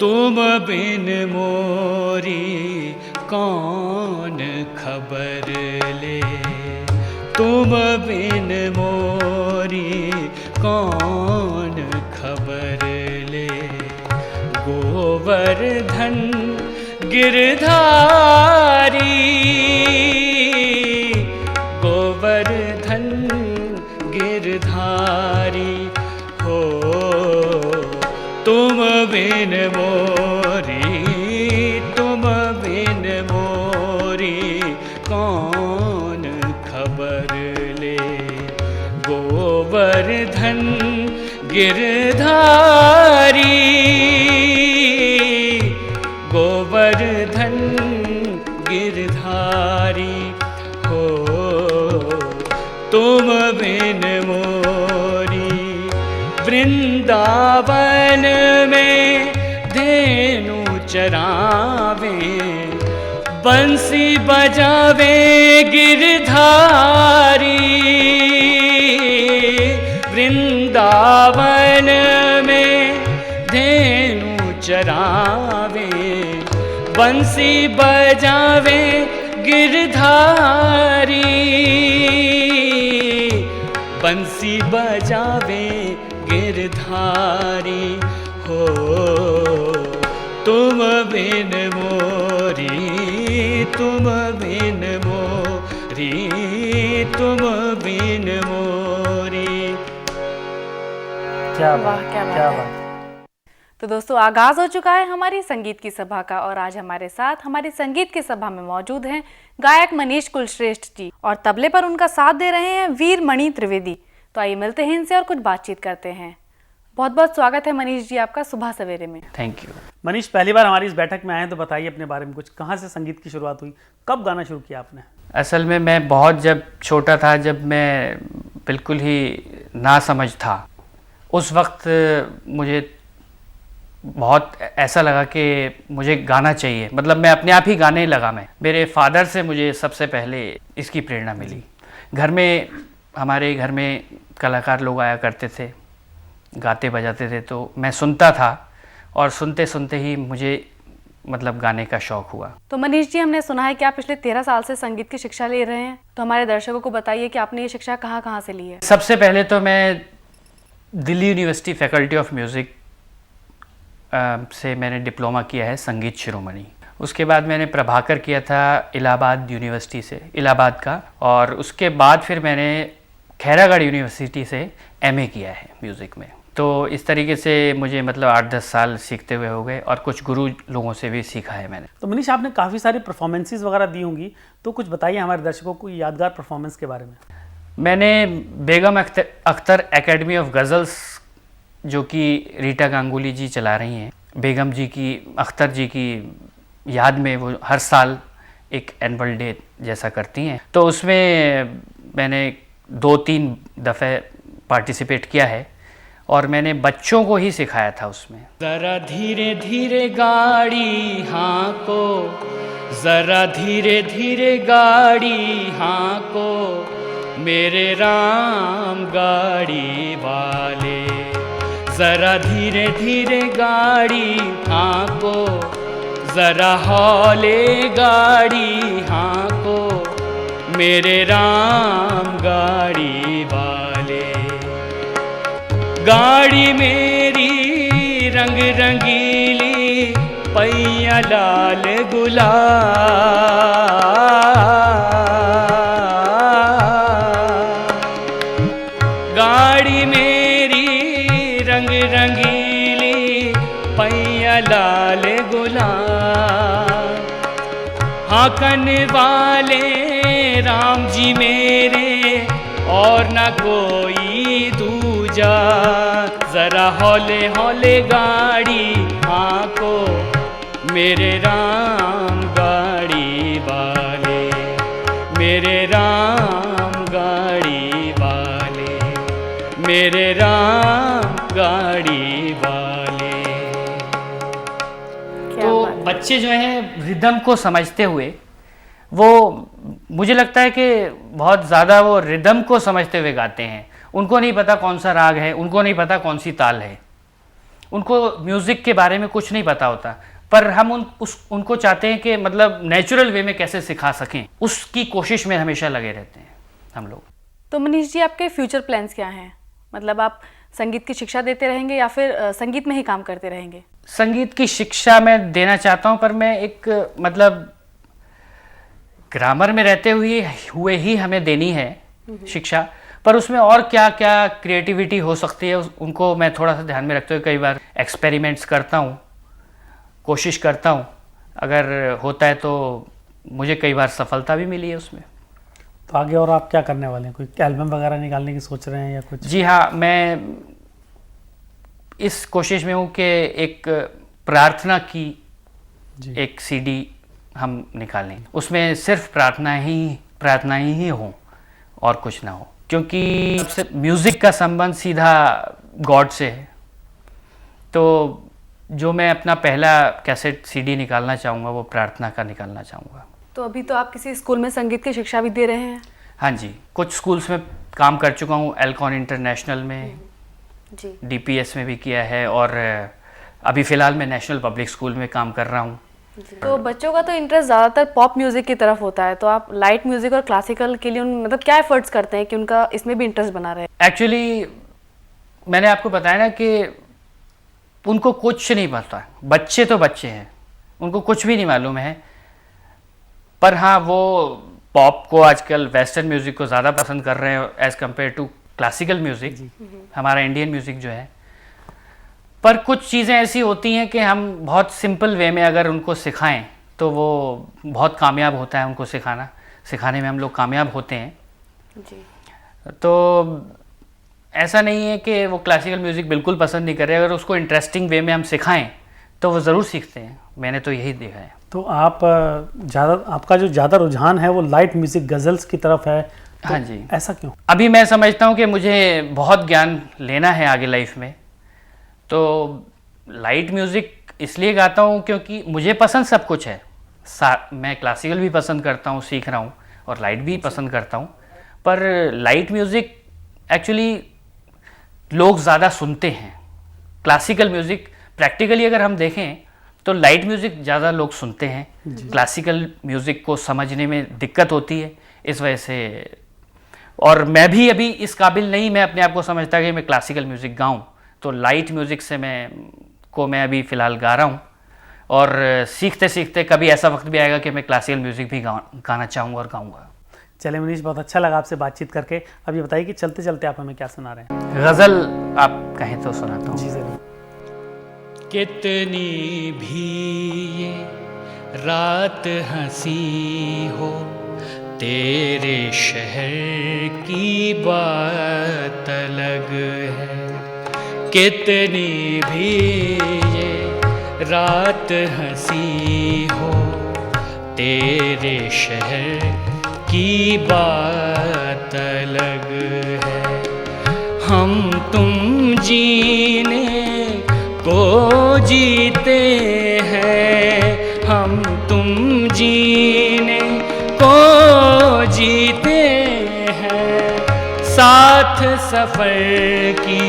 तुम बिन मोरी कौन खबर ले, तुम बिन मोरी कौन खबर ले। गोवर्धन गिरधारी, गोवर्धन गिरधारी हो, तुम बिन मोरी, तुम बिन मोरी कौन खबर ले। गोवर्धन गिरधारी, गोवर्धन गिरधारी हो, तुम बिन मोरी। वृंदावन में धेनु चरावे, बंसी बजावे गिरधारी। वृंदावन में धेनु चरावे, बंसी बजावे गिरधारी। बंसी बजावे गिरधारी हो, तुम बिन मोरी, तुम बिन मोरी, तुम बिन मोरी। क्या बात, क्या बात। तो दोस्तों आगाज हो चुका है हमारी संगीत की सभा का, और आज हमारे साथ हमारी संगीत की सभा में मौजूद हैं गायक मनीष कुलश्रेष्ठ जी, और तबले पर उनका साथ दे रहे हैं वीर मणि त्रिवेदी। तो आइए मिलते हैं इनसे और कुछ बातचीत करते हैं। बहुत बहुत स्वागत है मनीष जी आपका सुबह सवेरे में। Thank you. मनीष, पहली बार हमारी इस बैठक में आए तो बताइए अपने बारे में कुछ। कहाँ से संगीत की शुरुआत हुई, कब गाना शुरू किया आपने? असल में मैं बहुत जब छोटा था, जब मैं बिल्कुल ही नासमझ था, उस वक्त मुझे बहुत ऐसा लगा कि मुझे गाना चाहिए, मतलब मैं अपने आप ही गाने लगा। मैं मेरे फादर से मुझे सबसे पहले इसकी प्रेरणा मिली। घर में, हमारे घर में कलाकार लोग आया करते थे, गाते बजाते थे, तो मैं सुनता था और सुनते सुनते ही मुझे मतलब गाने का शौक़ हुआ। तो मनीष जी, हमने सुना है कि आप पिछले 13 साल से संगीत की शिक्षा ले रहे हैं, तो हमारे दर्शकों को बताइए कि आपने ये शिक्षा कहाँ कहाँ से ली है। सबसे पहले तो मैं Delhi university faculty of music से मैंने डिप्लोमा किया है संगीत शिरोमणि। उसके बाद मैंने प्रभाकर किया था इलाहाबाद यूनिवर्सिटी से, इलाहाबाद का, और उसके बाद फिर मैंने खैरागढ़ यूनिवर्सिटी से एमए किया है म्यूज़िक में। तो इस तरीके से मुझे मतलब 8-10 साल सीखते हुए हो गए, और कुछ गुरु लोगों से भी सीखा है मैंने। तो मनीष, आपने काफ़ी सारी परफॉर्मेंसेस वगैरह दी होंगी, तो कुछ बताइए हमारे दर्शकों को यादगार परफॉर्मेंस के बारे में। मैंने बेगम अख्तर एकेडमी ऑफ गज़ल्स, जो कि रीटा गांगुली जी चला रही हैं, बेगम जी की, अख्तर जी की याद में वो हर साल एक एनुअल डे जैसा करती हैं, तो उसमें मैंने 2-3 दफ़े पार्टिसिपेट किया है, और मैंने बच्चों को ही सिखाया था उसमें। ज़रा धीरे धीरे गाड़ी हाँको, ज़रा धीरे धीरे गाड़ी हाँको, मेरे राम गाड़ी वाले। ज़रा धीरे धीरे गाड़ी हाँको, ज़रा हौले गाड़ी हाँको, मेरे राम गाड़ी वाले। गाड़ी मेरी रंग रंगीली, पैया लाल गुलाल। गाड़ी मेरी रंग रंगीली, पैया लाल गुलाल। हाकन वाले राम जी मेरे, और न कोई दूजा। ज़रा हौले हौले गाड़ी हाँको, मेरे राम गाड़ी वाले, मेरे राम गाड़ी वाले, मेरे राम गाड़ी वाले। तो बच्चे जो हैं रिदम को समझते हुए, वो मुझे लगता है कि बहुत ज़्यादा वो रिदम को समझते हुए गाते हैं। उनको नहीं पता कौन सा राग है, उनको नहीं पता कौन सी ताल है, उनको म्यूज़िक के बारे में कुछ नहीं पता होता, पर हम उनको चाहते हैं कि मतलब नेचुरल वे में कैसे सिखा सकें, उसकी कोशिश में हमेशा लगे रहते हैं हम लोग। तो मनीष जी, आपके फ्यूचर प्लान्स क्या हैं? मतलब आप संगीत की शिक्षा देते रहेंगे या फिर संगीत में ही काम करते रहेंगे? संगीत की शिक्षा मैं देना चाहता हूं, पर मैं एक मतलब ग्रामर में रहते हुए ही हमें देनी है शिक्षा, पर उसमें और क्या क्या क्रिएटिविटी हो सकती है उनको मैं थोड़ा सा ध्यान में रखते हुए कई बार एक्सपेरिमेंट्स करता हूं, कोशिश करता हूं। अगर होता है तो मुझे कई बार सफलता भी मिली है उसमें। तो आगे और आप क्या करने वाले हैं? कोई एल्बम वगैरह निकालने की सोच रहे हैं या कुछ? जी हाँ, मैं इस कोशिश में हूँ कि एक प्रार्थना की एक सीडी हम निकालें, उसमें सिर्फ प्रार्थनाएं ही हों और कुछ ना हो, क्योंकि म्यूज़िक का संबंध सीधा गॉड से है। तो जो मैं अपना पहला कैसेट सीडी निकालना चाहूँगा वो प्रार्थना का निकालना चाहूँगा। तो अभी तो आप किसी स्कूल में संगीत की शिक्षा भी दे रहे हैं? हाँ जी, कुछ स्कूल्स में काम कर चुका हूँ, एल्कॉन इंटरनेशनल में जी, DPS में भी किया है, और अभी फ़िलहाल मैं नेशनल पब्लिक स्कूल में काम कर रहा हूँ। तो बच्चों का तो इंटरेस्ट ज़्यादातर पॉप म्यूज़िक की तरफ होता है, तो आप लाइट म्यूज़िक और क्लासिकल के लिए मतलब क्या एफर्ट्स करते हैं कि उनका इसमें भी इंटरेस्ट बना रहे? एक्चुअली मैंने आपको बताया ना कि उनको कुछ नहीं पता, बच्चे तो बच्चे हैं, उनको कुछ भी नहीं मालूम है। पर हाँ, वो पॉप को आजकल वेस्टर्न म्यूज़िक को ज़्यादा पसंद कर रहे हैं as compare to classical music, हमारा इंडियन म्यूज़िक जो है। पर कुछ चीज़ें ऐसी होती हैं कि हम बहुत सिंपल वे में अगर उनको सिखाएं तो वो बहुत कामयाब होता है, उनको सिखाने में हम लोग कामयाब होते हैं जी। तो ऐसा नहीं है कि वो क्लासिकल म्यूज़िक बिल्कुल पसंद नहीं कर रहे, अगर उसको इंटरेस्टिंग वे में हम सिखाएं तो वो ज़रूर सीखते हैं। मैंने तो यही देखा है। तो आपका जो ज़्यादा रुझान है वो लाइट म्यूज़िक गज़ल्स की तरफ है, तो हाँ जी। ऐसा क्यों? अभी मैं समझता हूँ कि मुझे बहुत ज्ञान लेना है आगे लाइफ में, तो लाइट म्यूज़िक इसलिए गाता हूँ क्योंकि मुझे पसंद सब कुछ है। मैं क्लासिकल भी पसंद करता हूँ, सीख रहा हूँ, और लाइट भी पसंद करता हूँ। पर लाइट म्यूज़िक एक्चुअली लोग ज़्यादा सुनते हैं। क्लासिकल म्यूज़िक प्रैक्टिकली अगर हम देखें तो लाइट म्यूज़िक ज़्यादा लोग सुनते हैं, क्लासिकल म्यूज़िक को समझने में दिक्कत होती है, इस वजह से। और मैं भी अभी इस काबिल नहीं, मैं अपने आप को समझता कि मैं क्लासिकल म्यूज़िक गाऊं, तो लाइट म्यूज़िक से मैं अभी फ़िलहाल गा रहा हूं, और सीखते सीखते कभी ऐसा वक्त भी आएगा कि मैं क्लासिकल म्यूज़िक भी गाना चाहूँगा और गाऊँगा। चलिए मनीष, बहुत अच्छा लगा आपसे बातचीत करके। अब ये बताइए कि चलते चलते आप हमें क्या सुना रहे हैं? गज़ल आप कहें तो सुनाता हूँ। जी ज़रूर। कितनी भी ये रात हंसी हो, तेरे शहर की बात अलग है। कितनी भी ये रात हंसी हो, तेरे शहर की बात अलग है। हम तुम जीने को जीते हैं, हम तुम जीने को जीते हैं। साथ सफर की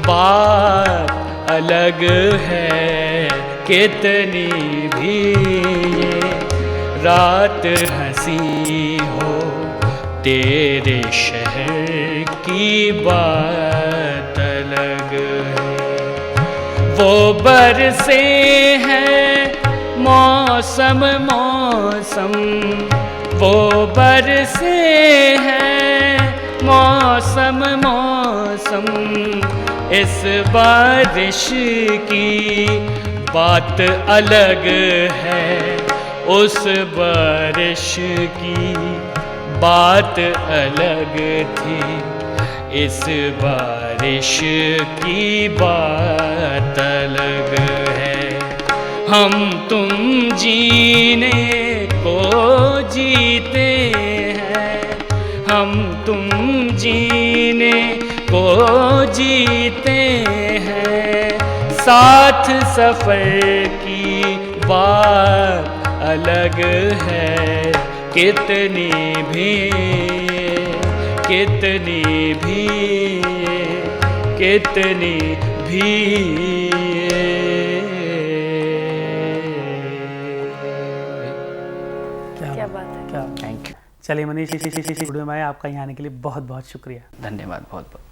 बात अलग है। कितनी भी ये रात हंसी हो, तेरे शहर की बात अलग है। वो बरसे हैं मौसम मौसम, वो बरसे हैं मौसम मौसम। इस बारिश की बात अलग है, उस बारिश की बात अलग थी। इस बारिश की बात अलग है। हम तुम जीने को जीते हैं, हम तुम जीने को जीते हैं। साथ सफर की बात अलग है। कितनी भी कितनी भी क्या बात है। क्या थैंक यू, चलिए मनीष, स्टूडियो में आए, आपका यहाँ आने के लिए बहुत बहुत शुक्रिया। धन्यवाद बहुत बहुत।